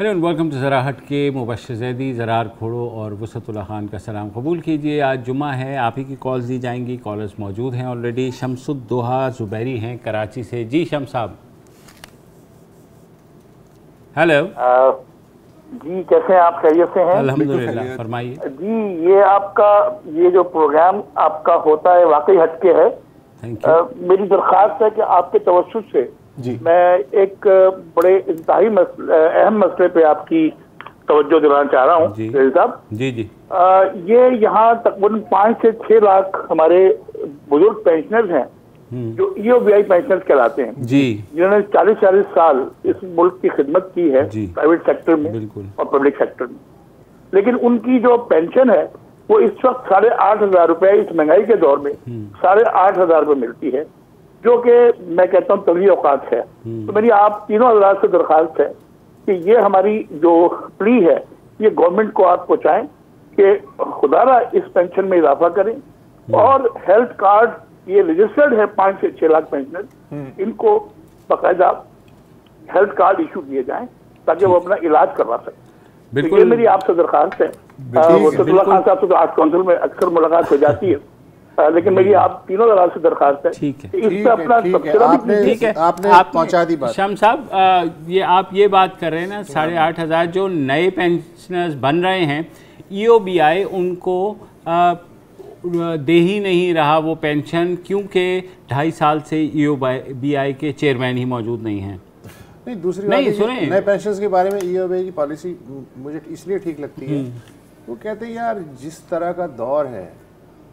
Hello and welcome to ज़रा हट के। मुबश्शिर ज़ैदी, ज़रार खोड़ो और वसअतुल्लाह खान का सलाम कबूल कीजिए। आज जुमा है, आप ही की कॉल्स दी जाएंगी। कॉलर्स मौजूद हैं ऑलरेडी। शमसुद्दोहा ज़ुबैरी हैं कराची से। जी शम साहब। हेलो जी, कैसे हैं आप? खैरियत से हैं? अल्हम्दुलिल्लाह, फरमाइए जी। ये आपका ये जो प्रोग्राम आपका होता है वाकई हटके है। Thank you. मेरी दरख्वास्त है कि आपके तवज्जुह से मैं एक बड़े इंतहाई अहम मसले पे आपकी तवज्जो दिलाना चाह रहा हूँ साहब। जी जी। ये यहाँ तकरीबन 5 से 6 लाख हमारे बुजुर्ग पेंशनर्स हैं जो EOBI पेंशनर्स कहलाते हैं जी, जिन्होंने 40-40 साल इस मुल्क की खिदमत की है प्राइवेट सेक्टर में और पब्लिक सेक्टर में। लेकिन उनकी जो पेंशन है वो इस वक्त 8,500 रुपए इस महंगाई के दौर में 8,500 रुपए मिलती है, जो कि मैं कहता हूँ तगड़ी औकात है। तो मेरी आप तीनों हजरात से दरख्वास्त है कि ये हमारी जो प्ली है ये गवर्नमेंट को आप पहुँचाएं कि खुदारा इस पेंशन में इजाफा करें और हेल्थ कार्ड ये रजिस्टर्ड है 5 से 6 लाख पेंशनर, इनको बाकायदा हेल्थ कार्ड इशू किए जाएं ताकि वो अपना इलाज करवा सकें। बिल्कुल, तो ये मेरी आपसे दरख्वास्त है। वसअतुल्लाह खान साहब से तो आर्ट काउंसिल में अक्सर मुलाकात हो जाती है, लेकिन मेरी आप तीनों तरह से दरखास्त है। ठीक है, इस पे अपना ठीक है, आपने पहुंचा दी बात। शम साहब, ये आप ये बात कर रहे हैं ना 8,500 जो नए पेंशनर्स बन रहे हैं, EOBI उनको दे ही नहीं रहा वो पेंशन, क्योंकि 2.5 साल से EOBI के चेयरमैन ही मौजूद नहीं हैं। नहीं, दूसरी बात सुने, नए पेंशनर्स के बारे में EOBI की पॉलिसी मुझे इसलिए ठीक लगती है, वो कहते हैं यार जिस तरह का दौर है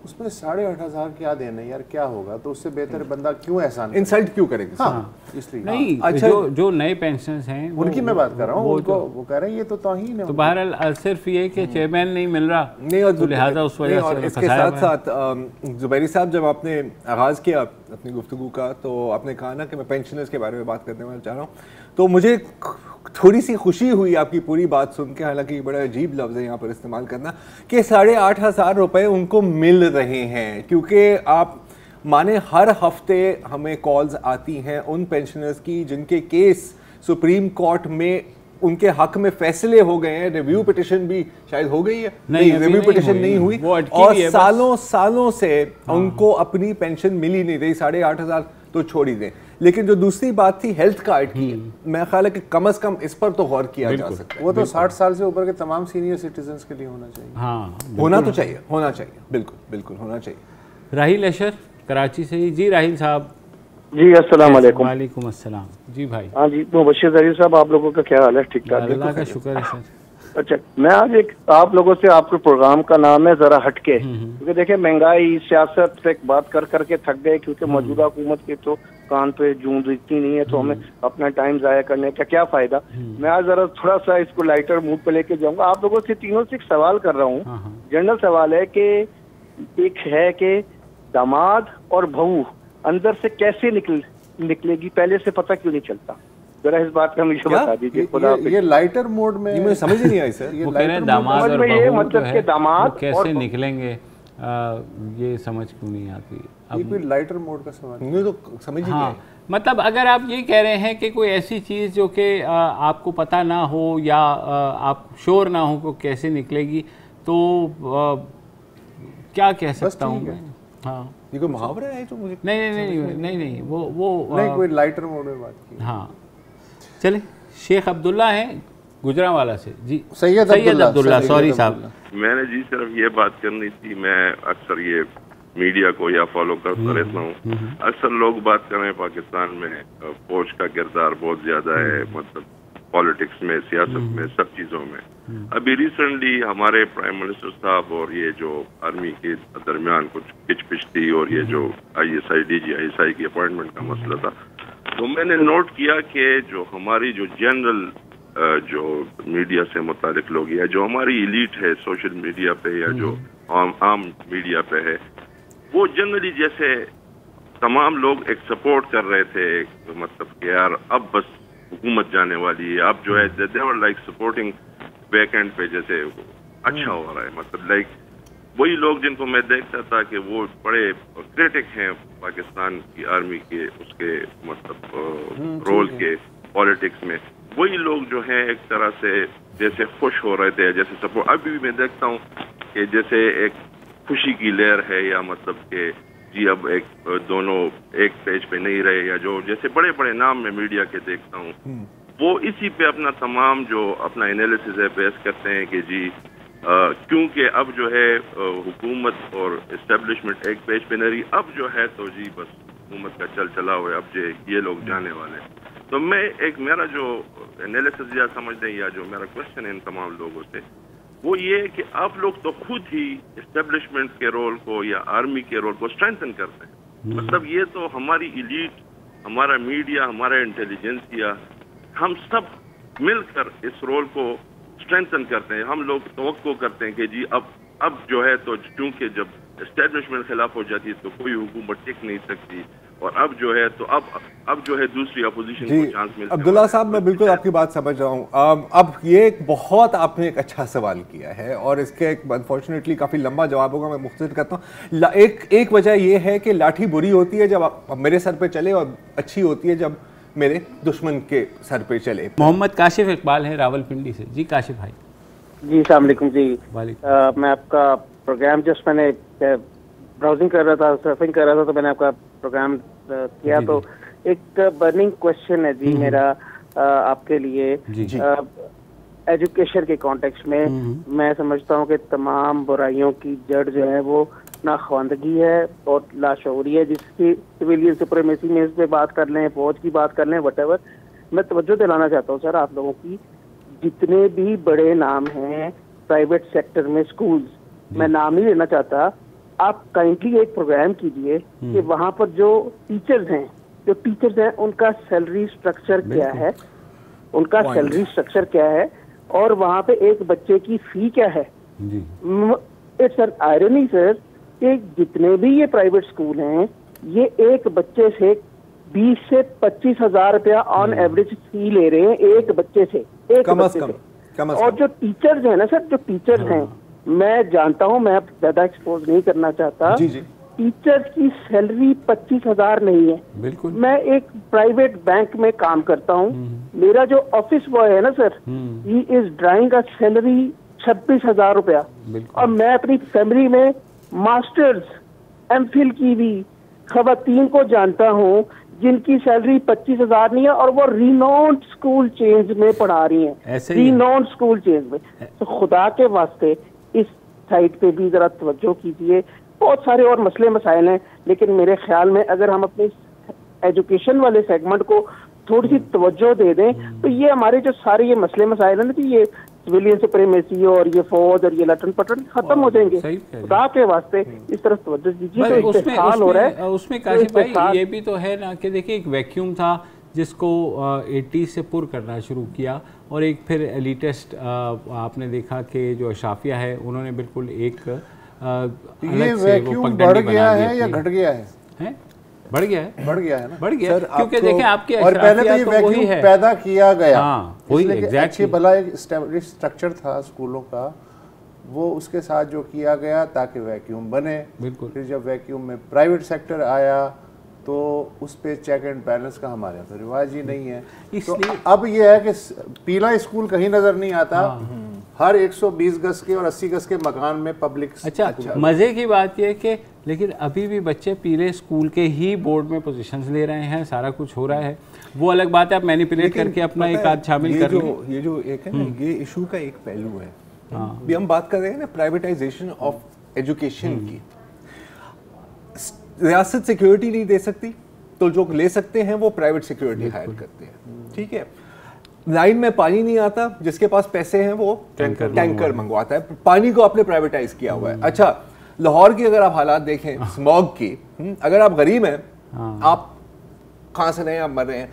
उसमें 8,500 क्या देना यार, क्या होगा, तो उससे बेहतर बंदा क्यों एहसान इंसल्ट क्यों करेगा। हाँ, इसलिए नहीं। अच्छा, जो नए पेंशनर्स हैं उनकी मैं बात कर रहा हूँ, वो कह रहे हैं ये तो तौहीन है। तो बहरहाल सिर्फ ये कि चेयरमैन नहीं मिल रहा नहीं, और तो लिहाजा उस वजह से इसके साथ साथ ज़ुबैरी साहब, जब आपने आगाज़ किया अपनी गुफ्तगू का तो आपने कहा ना कि मैं पेंशनर्स के बारे में बात करने वाला चाह रहा हूँ, तो मुझे थोड़ी सी खुशी हुई आपकी पूरी बात सुन के। हालांकि बड़ा अजीब लफ्ज़ है यहाँ पर इस्तेमाल करना कि 8,500 रुपये उनको मिल रहे हैं, क्योंकि आप माने हर हफ्ते हमें कॉल्स आती हैं उन पेंशनर्स की जिनके केस सुप्रीम कोर्ट में उनके हक में फैसले हो गए हैं। रिव्यू पिटिशन भी शायद हो गई है, नहीं रिव्यू पिटिशन नहीं हुई, और सालों से उनको अपनी पेंशन मिली नहीं रही। 8,500 तो छोड़ ही दें। लेकिन जो दूसरी बात थी हेल्थ कार्ड की, मैं ख्याल है कि कम से कम इस पर तो गौर किया जा सकता है। वो तो 60 साल से ऊपर के तमाम सीनियर सिटीजन्स के लिए होना चाहिए। हाँ, होना तो चाहिए, होना चाहिए, बिल्कुल बिल्कुल होना चाहिए। राहिल अशर कराची से ही। जी राहिल साहब। जी अस्सलाम वालेकुम। वालेकुम अस्सलाम। जी भाई। हाँ जी, मुबश्शिर ज़ैदी साहब, आप लोगों का क्या हाल है? ठीक ठाक? अल्लाह का शुक्र है सर। अच्छा, मैं आज एक आप लोगों से, आपके प्रोग्राम का नाम है जरा हटके, क्योंकि देखिए महंगाई सियासत से बात कर करके थक गए, क्योंकि मौजूदा हुकूमत के तो कान पे जूं इतनी नहीं है, तो हमें अपना टाइम जाया करने का क्या फायदा। मैं आज जरा थोड़ा सा इसको लाइटर मूड पे लेके जाऊंगा। आप लोगों से तीनों से एक सवाल कर रहा हूँ। जनरल सवाल है कि एक है कि दामाद और बहू अंदर से कैसे निकलेगी, पहले से पता क्यों नहीं चलता? जरा इस बात का मुझे बता दीजिए। ये लाइटर मोड में मुझे समझ नहीं आई सर। वो कह रहे हैं दामाद और ये बहू मतलब के दामाद कैसे निकलेंगे, ये समझ क्यों नहीं आती। ये कोई लाइटर मोड का सवाल मुझे तो समझ ही नहीं आई। मतलब अगर आप ये कह रहे हैं कि कोई ऐसी चीज़ जो कि आपको पता ना हो या आप श्योर ना हो को कैसे निकलेगी, तो क्या कह सकता हूँ मैं। हाँ, ये कोई मुहावरा है जो मुझे नहीं वो नहीं, कोई लाइटर मोड में बात की। हाँ, चले। शेख अब्दुल्ला हैं गुजरांवाला से। जी सैयद अब्दुल्ला, सॉरी साहब। मैंने जी सिर्फ ये बात करनी थी, मैं अक्सर ये मीडिया को या फॉलो करता रहता हूँ। अक्सर लोग बात कर रहे हैं पाकिस्तान में फौज का किरदार बहुत ज्यादा है, मतलब पॉलिटिक्स में, सियासत में, सब चीजों में। अभी रिसेंटली हमारे प्राइम मिनिस्टर साहब और ये जो आर्मी के दरमियान कुछ खिचपिच थी, और ये जो ISI DG ISI की अपॉइंटमेंट का मसला था, तो मैंने नोट किया कि जो हमारी जो जनरल जो मीडिया से मुतालिक लोग या जो हमारी एलीट है सोशल मीडिया पे या जो आम मीडिया पे है, वो जनरली जैसे तमाम लोग एक सपोर्ट कर रहे थे, मतलब कि यार अब बस हुकूमत जाने वाली है, अब जो है they were like supporting back end पे, जैसे अच्छा हो रहा है, मतलब लाइक वही लोग जिनको मैं देखता था कि वो बड़े क्रिटिक हैं पाकिस्तान की आर्मी के उसके मतलब रोल के पॉलिटिक्स में, वही लोग जो हैं एक तरह से जैसे खुश हो रहे थे, जैसे सपोर्ट। अभी भी मैं देखता हूँ कि जैसे एक खुशी की लहर है, या मतलब कि जी अब दोनों एक पेज पे नहीं रहे, या जो जैसे बड़े बड़े नाम मैं मीडिया के देखता हूँ वो इसी पे अपना तमाम जो अपना एनालिसिस है पेश करते हैं कि जी क्योंकि अब जो है हुकूमत और एस्टेब्लिशमेंट एक पेज पे नहीं रही, अब जो है तो जी बस हुकूमत का चल चला हुआ है, अब जो ये लोग जाने वाले। तो मैं मेरा जो एनालिसिस या समझते हैं या जो मेरा क्वेश्चन है इन तमाम लोगों से वो ये कि आप लोग तो खुद ही एस्टेब्लिशमेंट के रोल को या आर्मी के रोल को स्ट्रेंथन करते हैं। मतलब ये तो हमारी इलीट, हमारा मीडिया, हमारा इंटेलिजेंसिया, हम सब मिलकर इस रोल को स्ट्रेंथन करते हैं। हम लोग तवक्को करते हैं कि जी अब जो है तो क्योंकि जब एस्टेब्लिशमेंट खिलाफ हो जाती है तो कोई हुकूमत टिक नहीं सकती, और अब जो है तो अब जो है दूसरी अपोजिशन को चांस मिलता है। अब्दुल्ला साहब, मैं बिल्कुल आपकी बात समझ रहा हूँ। अब ये एक बहुत आपने एक अच्छा सवाल किया है और इसके एक अनफॉर्चुनेटली काफ़ी लंबा जवाब होगा, मैं मुख्तसर करता हूँ। एक वजह ये है कि लाठी बुरी होती है जब मेरे सर पे चले और अच्छी होती है जब मेरे दुश्मन के सर पे चले। मोहम्मद काशिफ इकबाल है रावलपिंडी से। जी काशिफ भाई। जी अस्सलाम वालेकुम जी। मैं आपका प्रोग्राम जस्ट मैंने ब्राउजिंग कर रहा था, सर्फिंग कर रहा था, तो मैंने आपका प्रोग्राम किया। तो एक बर्निंग क्वेश्चन है जी मेरा आपके लिए। एजुकेशन के कॉन्टेक्स्ट में मैं समझता हूँ कि तमाम बुराइयों की जड़ जो है वो नाखवानदगी है और लाशऊरी है, जिसकी सिविलियन सुप्रीमेसी में इस पे बात कर लें, फौज की बात कर लें, वटेवर। मैं तवज्जो दिलाना चाहता हूँ सर आप लोगों की, जितने भी बड़े नाम हैं प्राइवेट सेक्टर में स्कूल्स, मैं नाम नहीं लेना चाहता, आप काइंडली एक प्रोग्राम कीजिए कि वहाँ पर जो टीचर्स हैं उनका सैलरी स्ट्रक्चर क्या है, उनका सैलरी स्ट्रक्चर क्या है, और वहाँ पे एक बच्चे की फी क्या है। इट्स एन आयरनी सर कि जितने भी ये प्राइवेट स्कूल हैं ये एक बच्चे से 20 से 25 हजार रुपया ऑन एवरेज फी ले रहे हैं, एक बच्चे से, एक बच्चे से। और जो टीचर्स हैं ना सर, जो टीचर्स हैं, मैं जानता हूं, मैं ज्यादा एक्सपोज नहीं करना चाहता, टीचर्स की सैलरी 25 हजार नहीं है। बिल्कुल। मैं एक प्राइवेट बैंक में काम करता हूं, मेरा जो ऑफिस बॉय है ना sir, he is drawing a salary 26 हजार रुपया, और मैं अपनी फैमिली में मास्टर्स एमफिल की भी खवातीन को जानता हूं जिनकी सैलरी 25 हजार नहीं है, और वो रिनाउंड स्कूल चेंज में पढ़ा रही हैं, रिनाउंड स्कूल चेंज में। तो खुदा के वास्ते इस साइड पे भी जरा तवज्जो कीजिए। बहुत सारे और मसले मसाइल हैं, लेकिन मेरे ख्याल में अगर हम अपने एजुकेशन वाले सेगमेंट को थोड़ी सी तवज्जो दे दें तो ये हमारे जो सारे ये मसले मसाइल हैं ना, कि ये सिविलियन सुप्रीमेसी और ये फौज और ये लटन पटन खत्म हो जाएंगे। खुदा के वास्ते इस तरफ तवज्जो दीजिए। तो इससे हाल हो रहा है उसमें काशिफ भाई, ये भी तो है ना कि देखिए एक वैक्यूम था जिसको 80 से पुर करना शुरू किया, और एक फिर एलिटिस्ट आपने देखा कि जो अशाफिया है उन्होंने बिल्कुल एक ये वैक्यूम बढ़ गया है या घट गया है? बढ़ गया है, बढ़ गया है ना, बढ़ गया। क्योंकि देखें आपके और पहले तो ये वैक्यूम पैदा किया गया, वही एग्जैक्टली भला एक एस्टैब्लिश स्ट्रक्चर था स्कूलों का, वो उसके साथ जो किया गया ताकि वैक्यूम बने। बिल्कुल। फिर जब वैक्यूम में प्राइवेट सेक्टर आया तो उस पे चेक एंड बैलेंस का हमारे यहाँ तो रिवाज ही नहीं है। तो अब ये है कि पीला स्कूल कहीं नजर नहीं आता, हर 120 गज के और 80 गज के मकान में पब्लिक। अच्छा, मजे की बात यह कि लेकिन अभी भी बच्चे पीले स्कूल के ही बोर्ड में पोजीशंस ले रहे हैं, सारा कुछ हो रहा है। वो अलग बात है, आप मैनिपुलेट करके अपना एक आध शामिल कर लो। ये जो एक है ना, ये इशू का एक पहलू है। भी हम बात कर रहे हैं ना प्राइवेटाइजेशन ऑफ एजुकेशन की। रियासत सिक्योरिटी नहीं दे सकती तो जो ले सकते हैं वो प्राइवेट सिक्योरिटी हायर करते हैं, ठीक है। लाइन में पानी नहीं आता, जिसके पास पैसे हैं वो टैंकर मंगवाता है। पानी को आपने प्राइवेटाइज किया हुआ है। अच्छा, लाहौर की अगर आप हालात देखें स्मॉग की, अगर आप गरीब हैं, आप खांस रहे हैं, आप मर रहे हैं,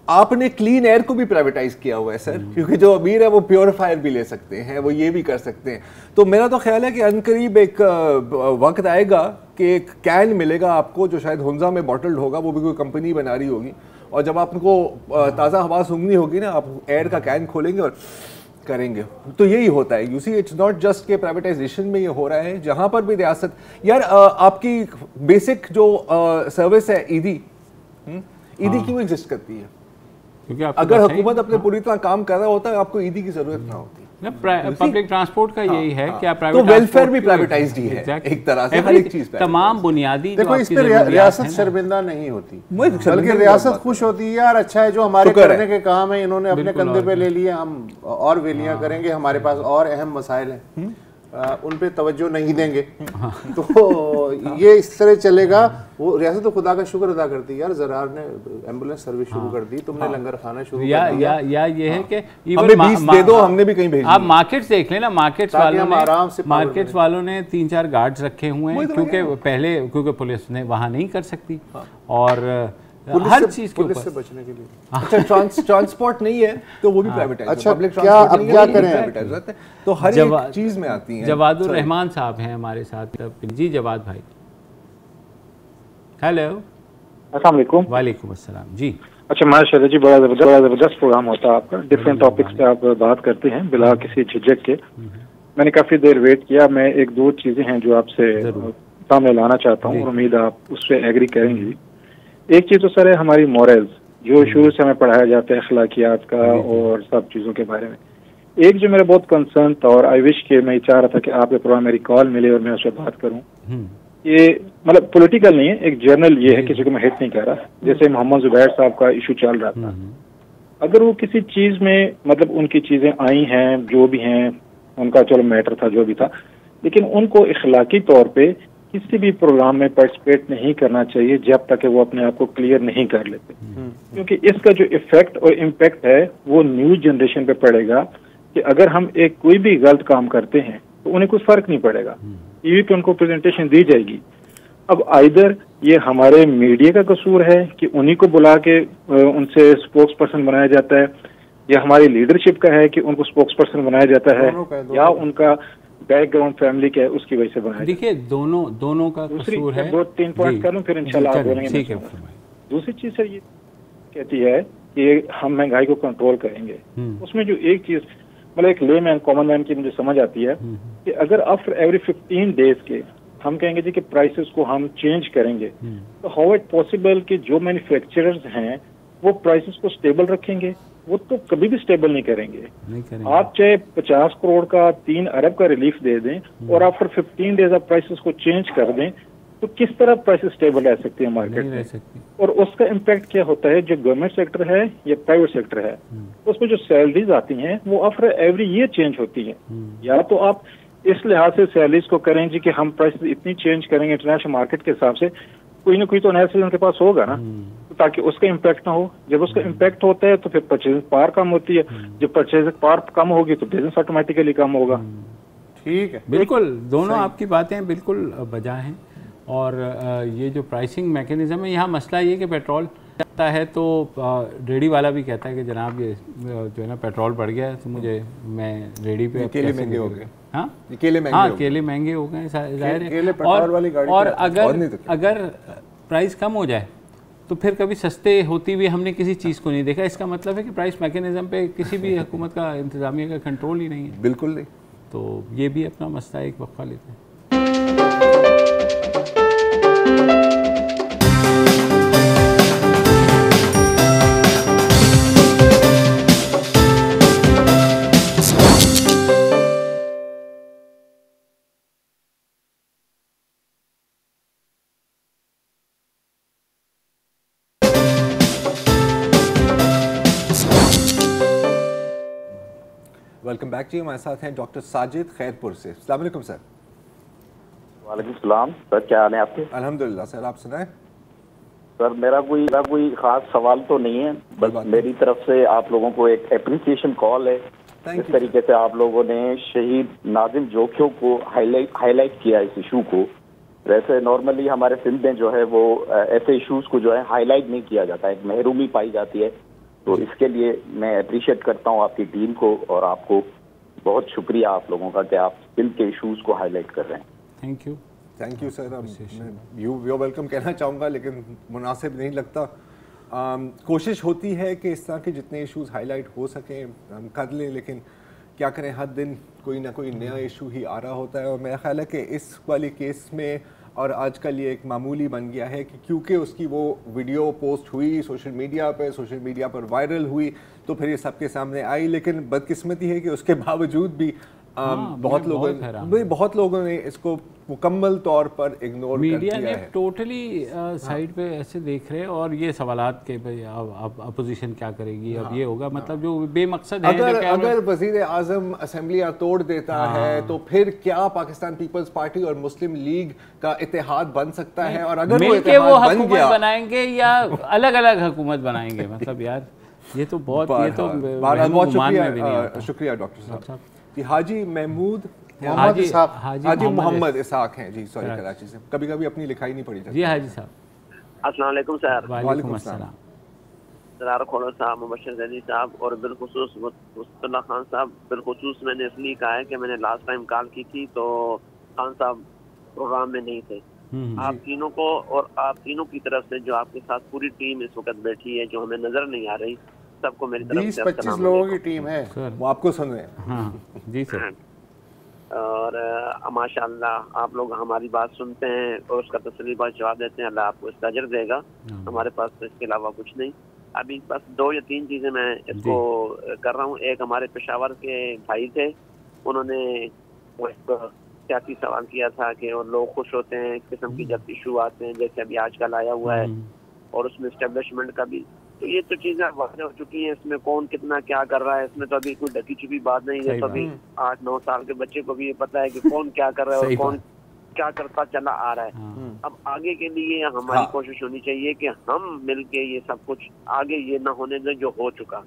आपने क्लीन एयर को भी प्राइवेटाइज किया हुआ है सर, क्योंकि जो अमीर है वो प्योरीफायर भी ले सकते हैं, वो ये भी कर सकते हैं। तो मेरा तो ख्याल है कि अनकरीब एक वक्त आएगा कि एक कैन मिलेगा आपको जो शायद हुंजा में बॉटल्ड होगा, वो भी कोई कंपनी बना रही होगी, और जब आपको ताज़ा हवा सूंघनी होगी ना, आप एयर का कैन खोलेंगे और करेंगे। तो यही होता है। You see, it's not just के प्राइवेटाइजेशन में ये हो रहा है, जहां पर भी रियासत यार आपकी बेसिक जो सर्विस है ईदी क्यों एग्जिस्ट करती है? क्योंकि अगर हुकूमत अपने पूरी तरह काम कर रहा होता है आपको ईदी की जरूरत ना होती। पब्लिक ट्रांसपोर्ट का यही है कि तो वेलफेयर भी प्राइवेटाइज्ड ही है एक तरह से, हर एक चीज तमाम बुनियादी। देखो इस पे रियासत शर्मिंदा नहीं होती, बल्कि रियासत खुश होती है, यार अच्छा है जो हमारे करने के काम है इन्होंने अपने कंधे पे ले लिए, हम और वेलियां करेंगे, हमारे पास और अहम मसाइल हैं उन पे तवज्जो नहीं देंगे। तो ये इस तरह चलेगा। वो रियासत तो खुदा का शुक्र अदा करती है, यार ज़रार ने एम्बुलेंस सर्विस शुरू कर दी, तुमने लंगर खाना शुरू कर दिया, या ये है कि हमें 20 दे दो, हमने भी कहीं भेज दिया। आप मार्केट्स देख लेना, मार्केट्स वालों ने 3-4 गार्ड्स रखे हुए हैं, क्योंकि पुलिस ने वहाँ नहीं कर सकती, और हर चीज के ऊपर से बचने के लिए। अच्छा ट्रांसपोर्ट नहीं है तो वो भी प्राइवेटाइज। अच्छा क्या करें, तो हर एक चीज में आती है। जवादुर रहमान साहब हैं हमारे साथ। जी जवाद भाई, हेलो। अस्सलाम वालेकुम। वालेकुम अस्सलाम जी। अच्छा माशाल्लाह जी, बड़ा जबरदस्त प्रोग्राम होता है आपका, डिफरेंट टॉपिक्स पे आप बात करते हैं बिला किसी झिझक के। मैंने काफी देर वेट किया, मैं एक दो चीजें हैं जो आपसे सामने लाना चाहता हूँ और उम्मीद आप उस पर एग्री करेंगी। एक चीज तो सर है हमारी मॉरल्स, जो शुरू से हमें पढ़ाया जाता है अखलाकियात का और सब चीजों के बारे में। एक जो मेरा बहुत कंसर्न था और आई विश के मैं चाह रहा था कि आपके प्रोग्राम मेरी कॉल मिले और मैं उस पर बात करूं, ये मतलब पॉलिटिकल नहीं है, एक जर्नल ये है, किसी को मैं हिट नहीं कर रहा। जैसे मोहम्मद जुबैर साहब का इशू चल रहा था, अगर वो किसी चीज में मतलब उनकी चीजें आई हैं जो भी हैं, उनका चलो मैटर था जो भी था, लेकिन उनको इखलाकी तौर पे किसी भी प्रोग्राम में पार्टिसिपेट नहीं करना चाहिए जब तक वो अपने आप को क्लियर नहीं कर लेते, क्योंकि इसका जो इफेक्ट और इम्पैक्ट है वो न्यू जनरेशन पे पड़ेगा कि अगर हम एक कोई भी गलत काम करते हैं तो उन्हें कुछ फर्क नहीं पड़ेगा, टीवी पे उनको प्रेजेंटेशन दी जाएगी। अब आइदर ये हमारे मीडिया का कसूर है कि उन्हीं को बुला के उनसे स्पोक्स पर्सन बनाया जाता है, या हमारी लीडरशिप का है कि उनको स्पोक्स पर्सन बनाया जाता है, या उनका बैकग्राउंड फैमिली क्या है उसकी वजह से बनाया। देखिए दोनों का कसूर है। 2-3 पॉइंट करूं फिर इंशाल्लाह आप बोलेंगे। दूसरी चीज सर ये कहती है कि हम महंगाई को कंट्रोल करेंगे, उसमें जो एक चीज मतलब एक लेमैन कॉमन मैन की मुझे समझ आती है कि अगर आफ्टर एवरी 15 डेज के हम कहेंगे जी कि प्राइसेस को हम चेंज करेंगे, तो हाउ इट पॉसिबल कि जो मैन्युफैक्चरर्स हैं वो प्राइसेस को स्टेबल रखेंगे? वो तो कभी भी स्टेबल नहीं करेंगे। आप चाहे 50 करोड़ का 3 अरब का रिलीफ दे दें और आफ्टर 15 डेज आप प्राइसेस को चेंज कर दें, तो किस तरह प्राइसेस स्टेबल रह सकती है मार्केट में? और उसका इम्पैक्ट क्या होता है, जो गवर्नमेंट सेक्टर है या प्राइवेट सेक्टर है, उसमें जो सैलरीज आती हैं वो आफ्टर एवरी ईयर चेंज होती है। या तो आप इस लिहाज से सैलरीज को करें जी कि हम प्राइस इतनी चेंज करेंगे इंटरनेशनल मार्केट के हिसाब से, कोई ना कोई तो एनालिसिस उनके पास होगा ना, ताकि उसका इम्पैक्ट ना हो। जब उसका इम्पैक्ट होता है तो फिर परचेजिंग पावर कम होती है, जब परचेजिंग पावर कम होगी तो बिजनेस ऑटोमेटिकली कम होगा। ठीक है, बिल्कुल दोनों आपकी बातें बिल्कुल बजा हैं। और ये जो प्राइसिंग मैकेनिज्म है, यहाँ मसला ये कि पेट्रोल आता है तो रेडी वाला भी कहता है कि जनाब ये जो है ना पेट्रोल बढ़ गया तो मैं रेडी पे केले महंगे हो गए। हाँ केले महंगे हो गए जाहिर है। और अगर प्राइस कम हो जाए तो फिर कभी सस्ते होती हुई हमने किसी चीज़ को नहीं देखा। इसका मतलब है कि प्राइस मैकेनिज्म पे किसी भी हुकूमत का इंतजामिया का कंट्रोल ही नहीं है। बिल्कुल नहीं। तो ये भी अपना मसला एक वक्फा लेते हैं। वेलकम बैक जी। हमारे साथ हैं डॉक्टर साजिद खैरपुर से। अस्सलाम वालेकुम सर। वालेकुम सलाम सर, क्या हाल है आपके? अल्हम्दुलिल्लाह सर, आप सुनाएं। सर मेरा कोई खास सवाल तो नहीं है, बस मेरी तरफ से आप लोगों को एक एप्रिसिएशन कॉल है। इस तरीके से आप लोगों ने शहीद नाजिम जोखियों को हाईलाइट किया इस इशू को। वैसे नॉर्मली हमारे फिल्म में जो है वो ऐसे इशूज को जो है हाईलाइट नहीं किया जाता है, एक महरूमी पाई जाती है। तो इसके लिए मैं अप्रिशिएट करता हूँ आपकी टीम को और आपको बहुत शुक्रिया आप लोगों का कि आप फिल्म के इशूज को हाईलाइट कर रहे हैं। Thank you sir. You welcome कहना चाहूँगा लेकिन मुनासिब नहीं लगता। कोशिश होती है कि इस तरह के जितने इश्यूज हाईलाइट हो सकें हम कर लें, लेकिन क्या करें, हर दिन कोई ना कोई नया इशू ही आ रहा होता है। और मेरा ख्याल है कि इस वाले केस में और आजकल ये एक मामूली बन गया है कि क्योंकि उसकी वो वीडियो पोस्ट हुई सोशल मीडिया पर वायरल हुई तो फिर ये सबके सामने आई। लेकिन बदकिस्मती है कि उसके बावजूद भी बहुत लोगों ने इसको मुकम्मल तौर पर इग्नोर कर दिया है। मीडिया ने टोटली साइड पे ऐसे देख रहे हैं और ये सवालात के भाई अब अपोजिशन क्या करेगी, अब ये होगा, मतलब जो बेमकसद है। अगर वजीर आजम असेंबलियां तोड़ देता है तो फिर क्या पाकिस्तान पीपल्स पार्टी और मुस्लिम लीग का इत्तेहाद बन सकता है? और अगर वो हुकूमत बनाएंगे या अलग अलग हुकूमत बनाएंगे, मतलब यार ये तो बहुत शुक्रिया डॉक्टर साहब। हाजी महमूद हाजी मोहम्मद इसाक हैं जी, सॉरी कराची से, कभी कभी अपनी लिखाई नहीं पड़ी जी। हाजी साहब अस्सलाम वालेकुम सर। वालेकुम अस्सलाम। सरार खोड़ा साहब, मुबशर ज़ैदी साहब और बिलखुसूस मुस्तफा खान साहब, बिलखुसूस मैंने इसलिए कहा है कि मैंने लास्ट टाइम कॉल की थी तो खान साहब प्रोग्राम में नहीं थे। आप तीनों को और आप तीनों की तरफ से जो आपके साथ पूरी टीम इस वक्त बैठी है जो हमें नजर नहीं आ रही, सबको मेरी तरफ से 20-25 लोगों की टीम है सर, वो आपको सुन रहे हैं। हाँ जी सर। और माशाअल्लाह आप लोग हमारी बात सुनते हैं और उसका तसल्ली बात जवाब देते हैं। अल्लाह आपको इसका अजर देगा। हमारे पास तो इसके अलावा कुछ नहीं। अभी बस 2 या 3 चीज़ें मैं इसको कर रहा हूँ। एक हमारे पेशावर के भाई थे, उन्होंने सियासी सवाल किया था कि और लोग खुश होते हैं इस किस्म की जब इशू आते हैं जैसे अभी आजकल आया हुआ है और उसमें इस्टेब्लिशमेंट का भी, तो ये तो चीजें वाज़ेह हो चुकी हैं। इसमें कौन कितना क्या कर रहा है, इसमें तो अभी कोई ढकी छुपी बात नहीं है। तो अभी 8-9 साल के बच्चे को भी ये पता है कि कौन क्या कर रहा है और कौन क्या करता चला आ रहा है। अब आगे के लिए हमारी कोशिश होनी चाहिए कि हम मिलके ये सब कुछ आगे ये ना होने दें जो हो चुका,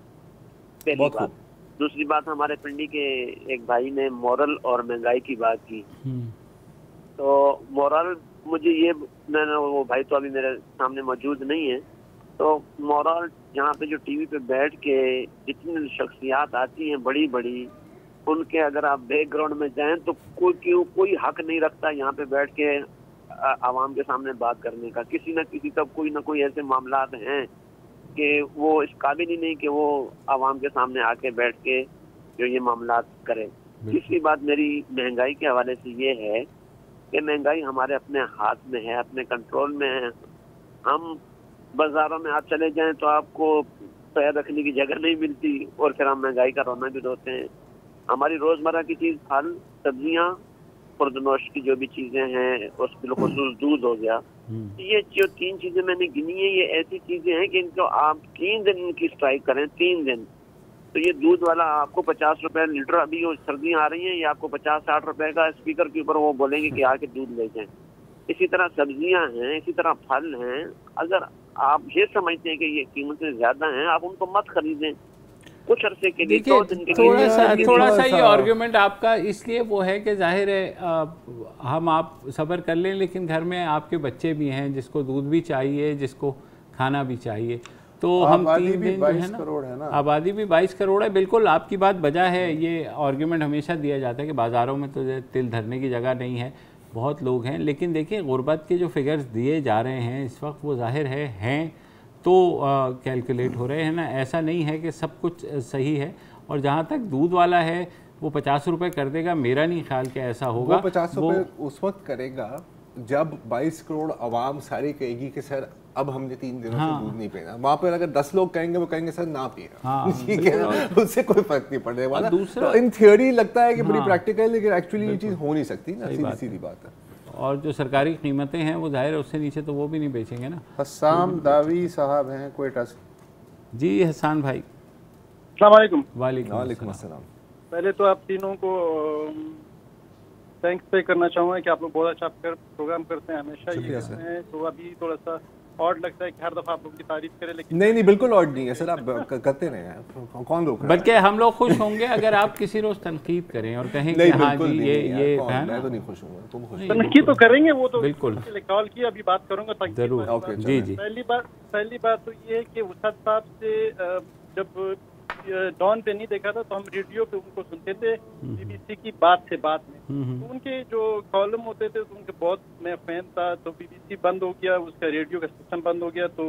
पहली बात। दूसरी बात, हमारे पिंडी के एक भाई ने मॉरल और महंगाई की बात की, तो मॉरल मुझे ये, मैंने वो भाई तो अभी मेरे सामने मौजूद नहीं है, तो मॉरल यहाँ पे जो टीवी पे बैठ के जितनी शख्सियात आती हैं बड़ी बड़ी, उनके अगर आप बैकग्राउंड में जाएं तो कोई हक नहीं रखता यहाँ पे बैठ के आवाम के सामने बात करने का। किसी न किसी तक कोई ना कोई ऐसे मामलात हैं कि वो इस काबिल ही नहीं कि वो आवाम के सामने आके बैठ के जो ये मामलात करे। तीसरी बात मेरी महंगाई के हवाले से ये है कि महंगाई हमारे अपने हाथ में है, अपने कंट्रोल में है। हम बाजारों में आप चले जाएं तो आपको पैर रखने की जगह नहीं मिलती और फिर हम महंगाई का रोना भी रोते हैं। हमारी रोजमर्रा की चीज, फल, सब्जियां, खुर्दनोश की जो भी चीजें हैं, उस बिलखुसूस दूध हो गया, ये जो 3 चीजें मैंने गिनी है, ये ऐसी चीजें हैं कि इनको आप 3 दिन की स्ट्राइक करें, 3 दिन, तो ये दूध वाला आपको 50 रुपए लीटर, अभी वो सर्दियां आ रही हैं, ये आपको 50-60 रुपए का स्पीकर के ऊपर वो बोलेंगे कि आके दूध ले जाएं। इसी तरह सब्जियां हैं, इसी तरह फल हैं। अगर आप ये समझते हैं कि ये कीमतें ज्यादा हैं, आप उनको मत खरीदें कुछ अरसे के लिए, 2 दिन के लिए। थोड़ा सा ये आर्गुमेंट आपका इसलिए वो है कि जाहिर है हम आप सब्र कर लें, लेकिन घर में आपके बच्चे भी हैं जिसको दूध भी चाहिए, जिसको खाना भी चाहिए, तो हम 3 दिन जो है ना, आबादी भी 22 करोड़ है। बिल्कुल आपकी बात बजा है। ये आर्गुमेंट हमेशा दिया जाता है कि बाज़ारों में तो तिल धरने की जगह नहीं है, बहुत लोग हैं, लेकिन देखिए गुर्बत के जो फिगर्स दिए जा रहे हैं इस वक्त वो जाहिर हैं तो कैलकुलेट हो रहे हैं ना, ऐसा नहीं है कि सब कुछ सही है। और जहाँ तक दूध वाला है वो 50 रुपये कर देगा, मेरा नहीं ख्याल कि ऐसा होगा। वो 50 रुपये उस वक्त करेगा जब 22 करोड़ आवाम सारी कहेगी कि सर अब हमने 3 दिनों से दूध नहीं पीना। वहाँ पर अगर 10 लोग कहेंगे, वो कहेंगे सर ना पिएगा, ठीक है, उससे कोई फर्क नहीं पड़ने वाला। तो इन थियोरी लगता है कि बड़ी प्रैक्टिकल, लेकिन एक्चुअली ये चीज़ हो नहीं सकती ना, सीधी बात है। और जो सरकारी कीमतें हैं वो जाहिर है उससे नीचे तो वो भी नहीं बेचेंगे ना। हस्साम दावी साहब हैं क्वेटा से। जी हसन भाई, अस्सलाम वालेकुम। वालेकुम अस्सलाम। पहले तो आप तीनों को थैंक्स पे करना चाहूँगा कि आप लोग बहुत अच्छा प्रोग्राम करते हैं हमेशा। ये तो अभी थोड़ा सा ऑड लगता है कि हर दफा आप लोग की तारीफ करें, लेकिन नहीं बिल्कुल ऑड नहीं है सर, आप करते रहे हैं, कौन रोक रहा है? बल्कि हम लोग खुश होंगे अगर आप किसी रोज तनकीद करें और कहें कि हाँ जी ये मैं तो नहीं खुश हूँ, तुम खुश। तनकीद तो करेंगे, वो तो बिल्कुल कॉल की अभी बात करूँगा जरूर। जी जी। पहली बात तो ये है कि उस्ताद साहब से जब डॉन पे नहीं देखा था तो हम रेडियो पे उनको सुनते थे, बीबीसी की बात में, तो उनके जो कॉलम होते थे तो उनके बहुत मैं फैन था। तो बीबीसी बंद हो गया, उसका रेडियो का सिस्टम बंद हो गया, तो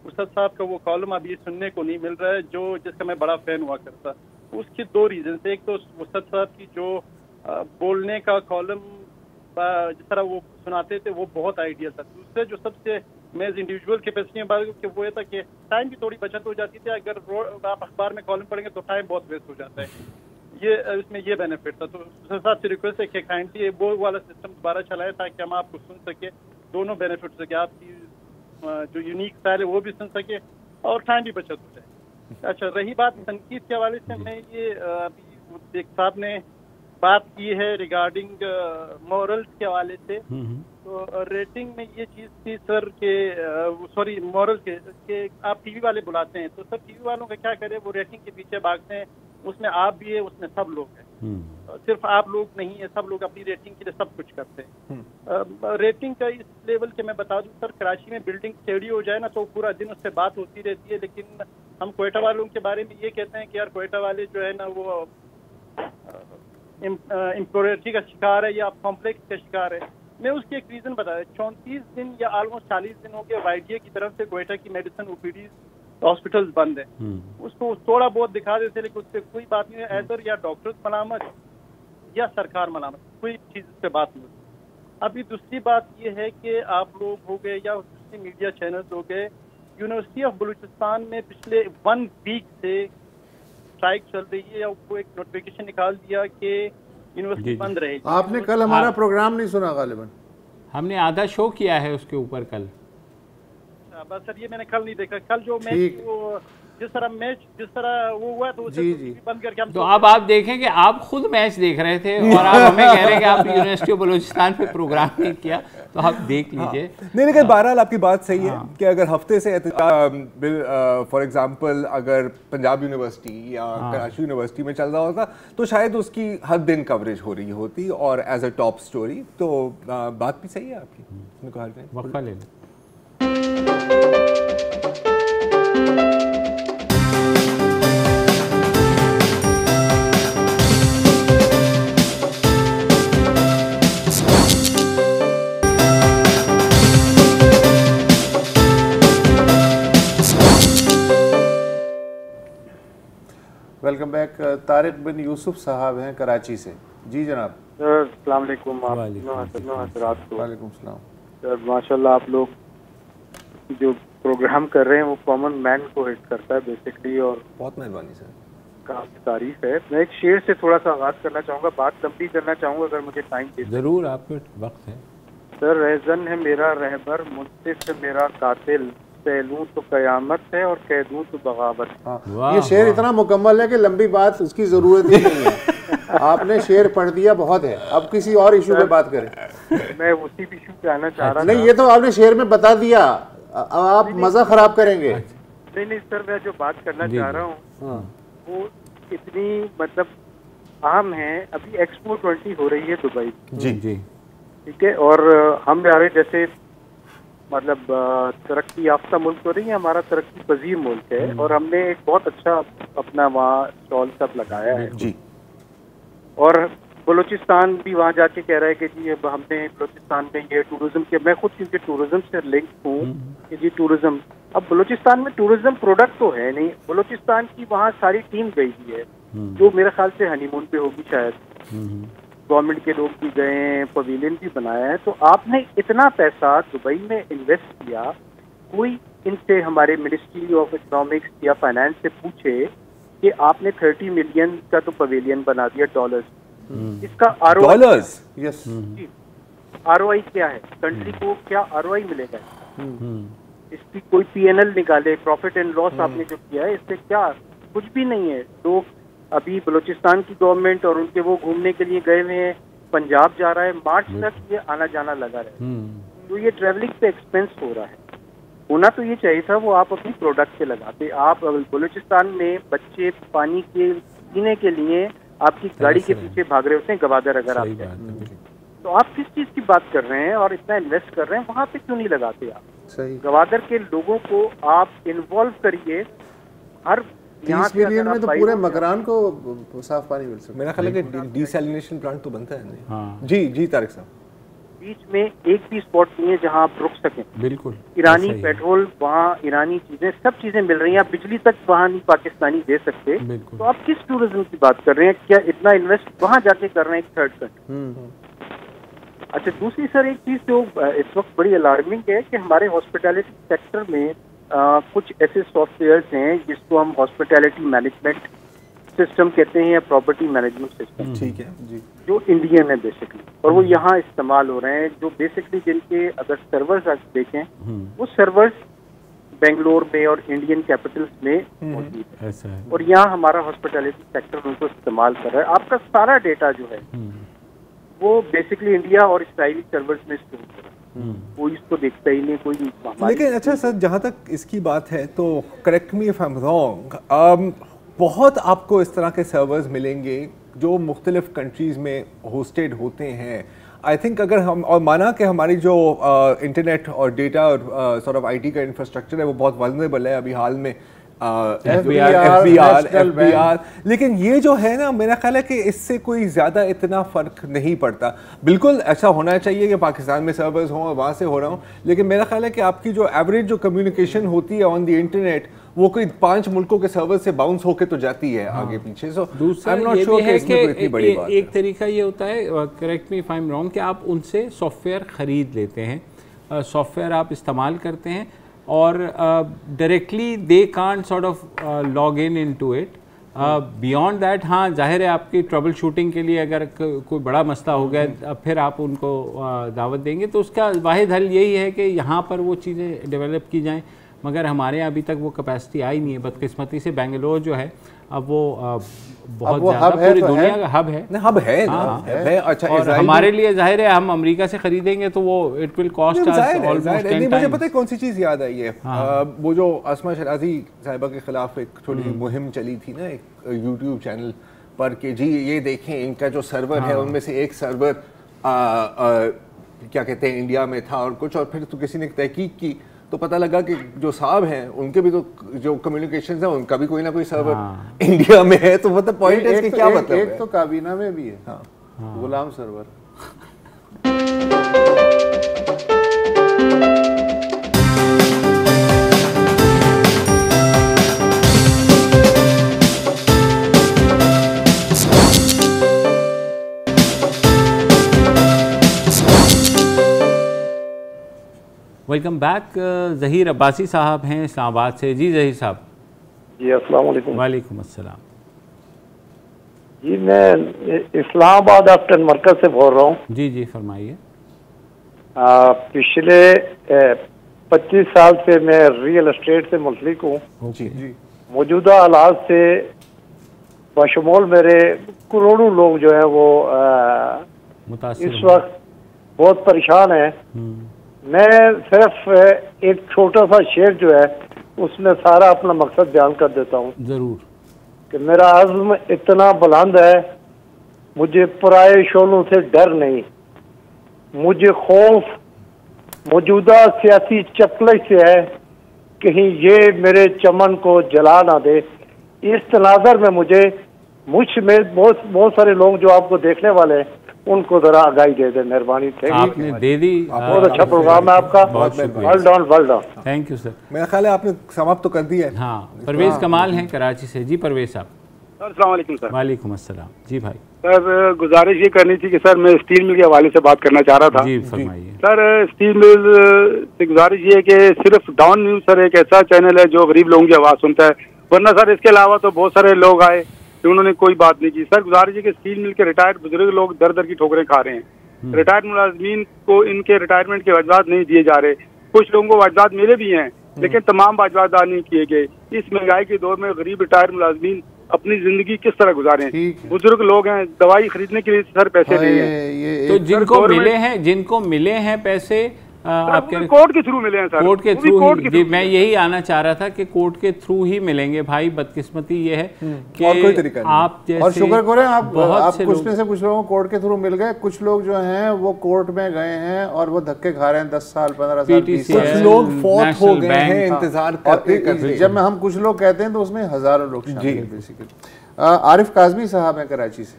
उस्ताद साहब का वो कॉलम अभी सुनने को नहीं मिल रहा है जो जिसका मैं बड़ा फैन हुआ करता। उसकी 2 रीजन, एक तो उस्ताद साहब की जो बोलने का कॉलम जिस तरह वो सुनाते थे वो बहुत आइडियल था। दूसरे जो सबसे मैं इंडिविजुअल कैपेसिटी में बात कि वो ये था कि टाइम की थोड़ी बचत हो जाती थी। अगर आप अखबार में कॉलम पढ़ेंगे तो टाइम बहुत वेस्ट हो जाता है, ये इसमें ये बेनिफिट था। तो उसके साथ से रिक्वेस्ट है कि काइंडली वो वाला सिस्टम दोबारा चलाए ताकि हम आपको सुन सके, दोनों बेनिफिट सके, आपकी जो यूनिक स्टाइल है वो भी सुन सके और टाइम भी बचत हो जाए। अच्छा, रही बात तनकीद के हवाले से, मैं ये अभी एक साहब ने बात की है रिगार्डिंग मॉरल्स के हवाले से, तो रेटिंग में ये चीज़ थी सर के सॉरी मॉरल के आप टीवी वाले बुलाते हैं, तो सब टीवी वालों का क्या करें, वो रेटिंग के पीछे भागते हैं। उसमें आप भी है, उसमें सब लोग हैं, सिर्फ आप लोग नहीं है, सब लोग अपनी रेटिंग के लिए सब कुछ करते हैं। रेटिंग का इस लेवल के मैं बता दूं सर, कराची में बिल्डिंग टेढ़ी हो जाए ना तो पूरा दिन उससे बात होती रहती है, लेकिन हम कोयटा वालों के बारे में ये कहते हैं कि यार कोयटा वाले जो है ना वो इम्प्योरिटी का शिकार है या कॉम्प्लेक्स का शिकार है। मैं उसकी एक रीज़न बता रहा, 34 दिन या ऑलमोस्ट 40 दिन हो गए YDA की तरफ से कोयटा की मेडिसिन OPD हॉस्पिटल्स बंद है। उसको थोड़ा बहुत दिखा देते लेकिन उससे कोई बात नहीं है। ऐदर या डॉक्टर्स मलामत या सरकार मलामत, कोई चीज़ से बात नहीं। अभी दूसरी बात ये है कि आप लोग हो गए या दूसरे मीडिया चैनल्स हो गए, यूनिवर्सिटी ऑफ बलूचिस्तान में पिछले 1 वीक से स्ट्राइक चल रही है, या वो एक नोटिफिकेशन निकाल दिया कि यूनिवर्सिटी बंद रहेगी। आपने कल हमारा प्रोग्राम नहीं सुना गालिबन? हमने आधा शो किया है उसके ऊपर कल। बस सर ये मैंने कल नहीं देखा। कल जो मैच जिस तरह वो हुआ तो उसे बंद करके हम तो अब आप देखें कि आप खुद मैच देख रहे थे और आप हमें कह रहे हैं कि आप यूनिवर्सिटी ऑफ बलूचिस्तान पे प्रोग्राम नहीं किया, तो आप देख लीजिए। नहीं, लेकिन बहरहाल आपकी बात सही है कि अगर हफ्ते से फॉर एग्जांपल अगर पंजाब यूनिवर्सिटी या कराची यूनिवर्सिटी में चल रहा होता तो शायद उसकी हर दिन कवरेज हो रही होती और एज अ टॉप स्टोरी। तो बात भी सही है आपकी। वक्फा ले लें। Welcome back. तारिक बिन यूसुफ साहब हैं कराची से। जी जनाब। सर अस्सलाम वालेकुम। वालेकुम सलाम। सर माशाल्लाह आप लोग जो प्रोग्राम कर रहे हैं वो कॉमन मैन को हिट करता है बेसिकली, और बहुत मेहरबानी सर, काफी तारीफ है। मैं एक शेर से थोड़ा सा आगाज करना चाहूँगा, बात लंबी करना चाहूँगा अगर मुझे टाइम दे। जरूर, आपको वक्त है। सर रहजन है मेरा रहबर, मुंसिफ है मेरा कातिल, कहलूं तो कयामत है और कह दूं तो बगावत। ये शेर इतना मुकम्मल है कि लंबी बात उसकी जरूरत ही नहीं है। आपने शेर पढ़ दिया, बहुत है। अब किसी और इशू पे बात करें। मैं उसी इशू पे आना चाह रहा नहीं, ये तो आपने शेर में बता दिया, अब आप मजा खराब करेंगे। नहीं सर, मैं जो बात करना चाह रहा हूँ वो इतनी मतलब आम है। अभी एक्सपो 20 हो रही है दुबई। जी जी, ठीक है, और हम जा रहे जैसे मतलब तरक्की याफ्ता मुल्क तो नहीं है, हमारा तरक्की पजीर मुल्क है, और हमने एक बहुत अच्छा अपना वहाँ स्टॉल सब लगाया है जी। और बलूचिस्तान भी वहाँ जाके कह रहा है कि जी अब हमने बलूचिस्तान में ये टूरिज्म के, मैं खुद क्योंकि टूरिज्म से लिंक हूँ कि जी टूरिज्म, अब बलूचिस्तान में टूरिज्म प्रोडक्ट तो है नहीं। बलूचिस्तान की वहाँ सारी टीम गई हुई है जो मेरे ख्याल से हनीमून पे होगी शायद, गवर्नमेंट के लोग भी गए हैं, पवेलियन भी बनाया है। तो आपने इतना पैसा दुबई में इन्वेस्ट किया, कोई इनसे हमारे मिनिस्ट्री ऑफ इकोनॉमिक्स या फाइनेंस से पूछे कि आपने 30 मिलियन का तो पवेलियन बना दिया डॉलर्स, इसका ROI क्या है, कंट्री को क्या ROI मिलेगा, इसकी कोई PNL निकाले, प्रॉफिट एंड लॉस आपने जो किया है इससे क्या, कुछ भी नहीं है। लोग अभी बलूचिस्तान की गवर्नमेंट और उनके वो घूमने के लिए गए हुए हैं, पंजाब जा रहा है, मार्च तक ये आना जाना लगा रहे, तो ये ट्रेवलिंग पे एक्सपेंस हो रहा है। होना तो ये चाहिए था वो आप अपनी प्रोडक्ट पे लगाते। आप बलूचिस्तान में बच्चे पानी के पीने के लिए आपकी गाड़ी के पीछे भाग रहे होते हैं, गवादर अगर आप तो आप किस चीज की बात कर रहे हैं और इतना इन्वेस्ट कर रहे हैं, वहाँ पे क्यों नहीं लगाते आप? सही। गवादर के लोगों को आप इन्वॉल्व करिए। हर 30 मिलियन में तो पूरे मकरान को साफ पानी मिल सकता है। मेरा ख्याल है कि डिसैलिनेशन प्लांट तो बनता है नहीं। हाँ। जी जी तारिक साहब, बीच में एक भी स्पॉट नहीं है जहां आप रुक सकें। बिल्कुल, ईरानी पेट्रोल वहाँ, ईरानी चीजें, सब चीजें मिल रही हैं। आप बिजली तक वहाँ नहीं पाकिस्तानी दे सकते, तो आप किस टूरिज्म की बात कर रहे हैं? क्या इतना इन्वेस्ट वहाँ जाके कर रहे हैं एक थर्ड कंट्री? अच्छा, दूसरी सर एक चीज़ जो इस वक्त बड़ी अलार्मिंग है कि हमारे हॉस्पिटैलिटी सेक्टर में कुछ ऐसे सॉफ्टवेयर्स हैं जिसको हम हॉस्पिटैलिटी मैनेजमेंट सिस्टम कहते हैं या प्रॉपर्टी मैनेजमेंट सिस्टम, ठीक है जी, जो इंडियन है बेसिकली, और वो यहाँ इस्तेमाल हो रहे हैं, जो बेसिकली जिनके अगर सर्वर्स आप देखें वो सर्वर्स बेंगलोर में और इंडियन कैपिटल्स में मौजूद है, और यहाँ हमारा हॉस्पिटैलिटी सेक्टर उनको इस्तेमाल कर रहा है। आपका सारा डेटा जो है वो बेसिकली इंडिया और इसराइली सर्वर्स में स्टोर हो रहा है, कोई इसको देखता ही नहीं, कोई। लेकिन अच्छा सर, जहाँ तक इसकी बात है तो correct me if I am wrong, बहुत आपको इस तरह के सर्वर्स मिलेंगे जो मुख्तलिफ कंट्रीज़ में होस्टेड होते हैं। आई थिंक अगर हम, और माना कि हमारी जो इंटरनेट और डेटा और सॉर्ट ऑफ आईटी का इंफ्रास्ट्रक्चर है वो बहुत वल्नरेबल है अभी हाल में, FBI, लेकिन ये जो है ना, मेरा ख्याल है कि इससे कोई ज़्यादा इतना फ़र्क नहीं पड़ता। बिल्कुल ऐसा होना चाहिए कि पाकिस्तान में सर्वर्स हों और वहाँ से हो रहा हूँ, लेकिन मेरा ख्याल है कि आपकी जो एवरेज जो कम्युनिकेशन होती है ऑन द इंटरनेट वो कोई 5 मुल्कों के सर्वर से बाउंस होकर तो जाती है आगे पीछे। सो दूसरा ये भी है कि एक तरीका ये होता है, correct me if I am wrong, कि आप उनसे सॉफ्टवेयर ख़रीद लेते हैं, सॉफ्टवेयर आप इस्तेमाल करते हैं और directly they can't sort of log in into it. Beyond that, हाँ जाहिर है आपकी ट्रबल शूटिंग के लिए अगर कोई बड़ा मसला हो गया फिर आप उनको दावत देंगे, तो उसका वाहिद हल यही है कि यहाँ पर वो चीज़ें डेवलप की जाएँ, मगर हमारे यहाँ अभी तक वो कैपेसिटी आई नहीं है बदकिस्मती से। बेंगलोर जो है अब वो बहुत ज़्यादा पूरी दुनिया का हब है, हब है। अच्छा, और हमारे लिए जाहिर है हम अमेरिका से खरीदेंगे तो वो it will cost us almost 10 times. मुझे पता है कौन सी चीज़ याद आई है, वो जो अस्मा शराजी साहिबा के खिलाफ एक छोटी सी मुहिम चली थी ना एक यूट्यूब चैनल पर कि जी ये देखें इनका जो सर्वर है उनमें से एक सर्वर क्या कहते हैं इंडिया में था और कुछ, और फिर तो किसी ने तहकीक की तो पता लगा कि जो साहब हैं उनके भी तो जो कम्युनिकेशंस हैं उनका भी कोई ना कोई सर्वर इंडिया में है। तो मतलब पॉइंट है कि क्या मतलब है, एक तो काबीना में भी है गुलाम सर्वर। Welcome back. ज़हीर अब्बासी साहब हैं इस्लामाबाद से। जी ज़हीर साहब। जी अस्सलाम वालेकुम। वालेकुम अस्सलाम। जी मैं इस्लामाबाद आफ्टर मरकज से बोल रहा हूँ। जी जी फरमाइए। पिछले 25 साल से मैं रियल एस्टेट से मुल्क हूँ। जी जी। मौजूदा हालात से बशमूल मेरे करोड़ों लोग जो है वो इस वक्त बहुत परेशान है। मैं सिर्फ एक छोटा सा शेर जो है उसमें सारा अपना मकसद बयान कर देता हूँ। जरूर। कि मेरा अज़्म इतना बुलंद है, मुझे पराए शोलों से डर नहीं, मुझे खौफ मौजूदा सियासी चपलश से है, कहीं ये मेरे चमन को जला ना दे। इस तनाज़र में मुझे मुझ में बहुत सारे लोग जो आपको देखने वाले हैं उनको जरा आगाही दे दे, मेहरबानी। आपने दे दी। बहुत अच्छा प्रोग्राम है आपका, well done. Thank you sir. मेरा ख्याल है आपने समाप्त तो कर दिया है। हाँ, परवेज कमाल हैं कराची से। जी परवेज साहब। सर अस्सलाम वालेकुम सर। वालेकुम अस्सलाम। जी भाई। सर गुजारिश ये करनी थी कि सर मैं स्टील मिल के हवाले से बात करना चाह रहा था। जी फरमाइए। सर स्टील मिल से गुजारिश ये है कि सिर्फ डाउन न्यूज सर एक ऐसा चैनल है जो गरीब लोगों की आवाज़ सुनता है, वरना सर इसके अलावा तो बहुत सारे लोग आए कि उन्होंने कोई बात नहीं की। सर गुजारिश है कि स्टील मिल के रिटायर्ड बुजुर्ग लोग दर दर की ठोकरें खा रहे हैं। रिटायर्ड मुलाजमीन को इनके रिटायरमेंट के वाजबात नहीं दिए जा रहे। कुछ लोगों को वाजबात मिले भी हैं लेकिन तमाम वाजबात अदा नहीं किए गए। इस महंगाई के दौर में गरीब रिटायर्ड मुलाजमीन अपनी जिंदगी किस तरह गुजारें? बुजुर्ग लोग हैं, दवाई खरीदने के लिए सर पैसे नहीं है। तो जिनको मिले हैं पैसे आप कह रहे कोर्ट के थ्रू मिले हैं सर। कोर्ट के थ्रू ही मैं यही आना चाह रहा था कि कोर्ट के थ्रू ही मिलेंगे भाई। बदकिस्मती ये है कि और कोई तरीका नहीं। आप जैसे और शुक्र करें आप कुछ में से कुछ लोगों को कोर्ट के थ्रू मिल गए। कुछ लोग जो हैं वो कोर्ट में गए हैं और वो धक्के खा रहे हैं 10 साल 15 साल 20 साल। कुछ लोग फौत हो गए हैं इंतजार करते। जब हम कुछ लोग कहते हैं तो उसमें हजारों लोग शामिल हैं बेसिकली। आरिफ काजमी साहब हैं कराची से।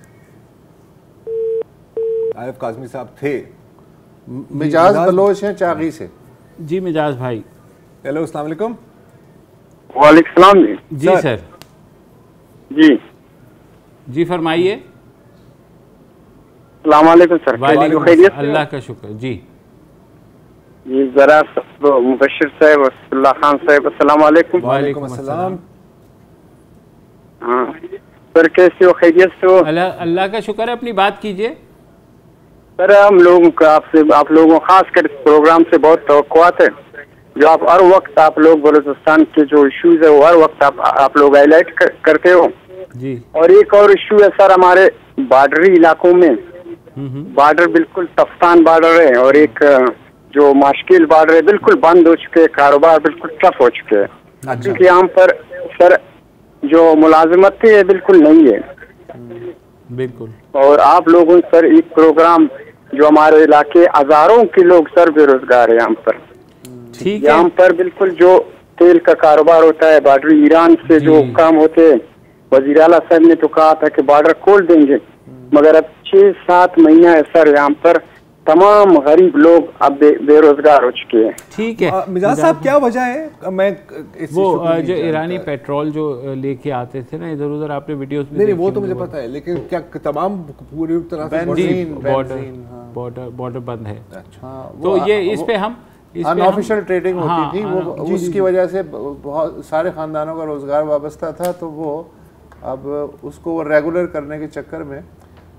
आरिफ काजमी साहब थे। मिजाज बलोच हैं चागी से। जी मिजाज भाई। हेलो अस्सलाम वालेकुम। वालेकुम सलाम जी। जी सर। जी जी फरमाइए। अस्सलाम वालेकुम सर। अल्लाह का शुक्र जी। जी जरा मुबशिर साहब, अब्दुल्ला खान साहब, अस्सलाम वालेकुम। वालेकुम अस्सलाम। हाँ सर, कैसे हो? खैरियत से हो? अल्लाह का शुक्र है, अपनी बात कीजिए। सर हम लोगों का आपसे, आप लोगों खास कर इस प्रोग्राम से बहुत तवक्कुआत है, जो आप हर वक्त आप लोग बलूचिस्तान के जो इश्यूज है वो हर वक्त आप लोग हाईलाइट करते हो जी। और एक और इश्यू है सर, हमारे बॉर्डरी इलाकों में, बॉर्डर बिल्कुल तफ्तान बॉर्डर है और एक जो माशकिल बॉर्डर है बिल्कुल बंद हो चुके हैं, कारोबार बिल्कुल टफ हो चुके हैं, क्योंकि यहाँ पर सर जो मुलाजमत है बिल्कुल नहीं है। बिल्कुल। और आप लोगों सर एक प्रोग्राम, जो हमारे इलाके हजारों के लोग सर बेरोजगार है यहाँ पर, ठीक है। यहाँ पर बिल्कुल जो तेल का कारोबार होता है, बॉर्डर ईरान से जो काम होते हैं, वजीर आला साहब ने तो कहा था कि बॉर्डर खोल देंगे, मगर अब 6-7 महीना है सर, यहाँ पर तमाम गरीब लोग अब बेरोजगार हो चुके हैं। ठीक है मिजाज साहब, क्या वजह है? मैं वो जो ईरानी पेट्रोल जो लेके आते थे ना इधर उधर, आपने वीडियोस में नहीं वो तो मुझे पता है, लेकिन क्या तमाम पूरी तरह से बॉर्डर बंद है? तो ये इस पे हम अनऑफिशियल ट्रेडिंग होती थी, वो उसकी वजह से बहुत सारे खानदानों का रोजगार वाबस्ता था, तो वो अब उसको वो रेगुलर करने के चक्कर में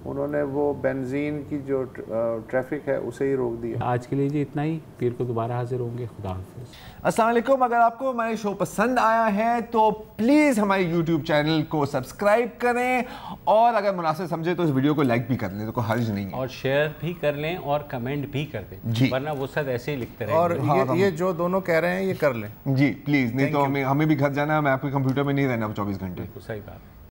उन्होंने वो बेंजीन की जो ट्रैफिक है उसे ही रोक दिया। आज के लिए जी इतना ही, फिर को दोबारा हाजिर होंगे। खुदा हाफिज़। अस्सलाम वालेकुम। अगर आपको हमारे शो पसंद आया है तो प्लीज़ हमारे यूट्यूब चैनल को सब्सक्राइब करें, और अगर मुनासिब समझे तो इस वीडियो को लाइक भी कर लें, तो कोई हर्ज नहीं है, और शेयर भी कर लें और कमेंट भी कर दें जी, वरना वो सब ऐसे ही लिखते रहें। और ये जो दोनों कह रहे हैं ये कर लें जी प्लीज़, नहीं तो हमें भी घर जाना है, मैं आपके कंप्यूटर में नहीं रहना 24 घंटे। सही बात।